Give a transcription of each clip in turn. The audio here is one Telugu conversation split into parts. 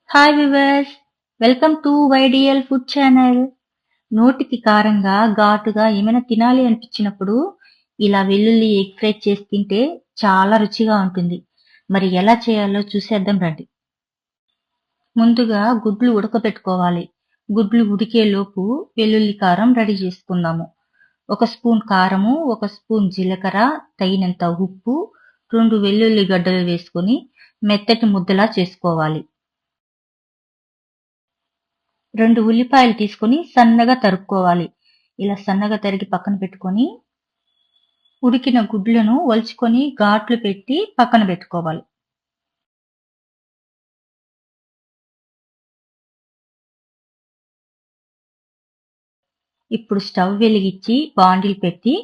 Hi viewers, welcome to YDL food channel. నోటికి కారంగా ఘాటుగా ఏమైనా తినాలి అనిపించినప్పుడు ఇలా వెల్లుల్లి ఎగ్ ఫ్రై చేసి తింటే చాలా రుచిగా ఉంటుంది. మరి ఎలా చేయాలో చూసేద్దాం రండి. ముందుగా గుడ్లు ఉడకబెట్టుకోవాలి. గుడ్లు ఉడికే లోపు వెల్లుల్లి కారం రెడీ చేసుకుందాము. 1 స్పూన్ కారము, 1 స్పూన్ జీలకర్ర, తగినంత ఉప్పు, 2 వెల్లుల్లి గడ్డలు వేసుకొని మెత్తటి ముద్దలా చేసుకోవాలి. 2 ఉల్లిపాయలు తీసుకొని సన్నగా తరుక్కోవాలి. ఇలా సన్నగా తరిగి పక్కన పెట్టుకొని ఉడికిన గుడ్లను ఒలుచుకొని ఘాట్లు పెట్టి పక్కన పెట్టుకోవాలి. ఇప్పుడు స్టవ్ వెలిగించి బాండిల్ పెట్టి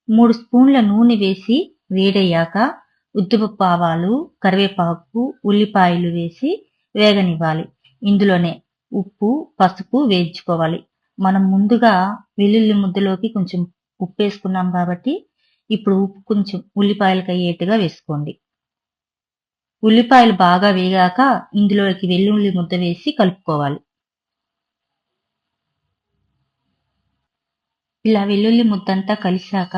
3 స్పూన్ల నూనె వేసి వేడయ్యాక ఉద్దిపప్పు ఆవాలు, కరివేపాకు, ఉల్లిపాయలు వేసి వేగనివ్వాలి. ఇందులోనే ఉప్పు, పసుపు వేయించుకోవాలి. మనం ముందుగా వెల్లుల్లి ముద్దలోకి కొంచెం ఉప్పు వేసుకున్నాం కాబట్టి ఇప్పుడు ఉప్పు కొంచెం ఉల్లిపాయలకు అయ్యేట్టుగా వేసుకోండి. ఉల్లిపాయలు బాగా వేగాక ఇందులోకి వెల్లుల్లి ముద్ద వేసి కలుపుకోవాలి. ఇలా వెల్లుల్లి ముద్దంతా కలిసాక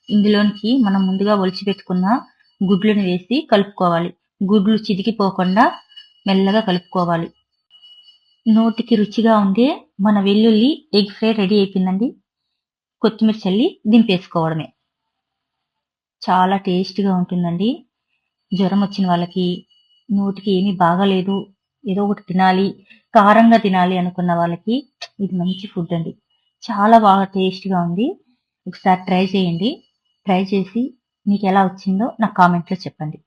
ఇందులోనికి మనం ముందుగా ఒలిచిపెట్టుకున్న గుడ్లను వేసి కలుపుకోవాలి. గుడ్లు చితికిపోకుండా మెల్లగా కలుపుకోవాలి. నోటికి రుచిగా ఉండే మన వెల్లుల్లి ఎగ్ ఫ్రై రెడీ అయిపోయిందండి. కొత్తిమీర చల్లి దింపేసుకోవడమే. చాలా టేస్ట్గా ఉంటుందండి. జ్వరం వచ్చిన వాళ్ళకి, నోటికి ఏమీ బాగాలేదు, ఏదో ఒకటి తినాలి, కారంగా తినాలి అనుకున్న వాళ్ళకి ఇది మంచి ఫుడ్ అండి. చాలా బాగా టేస్ట్గా ఉంది. ఒకసారి ట్రై చేయండి. ట్రై చేసి మీకు ఎలా వచ్చిందో నాకు కామెంట్లో చెప్పండి.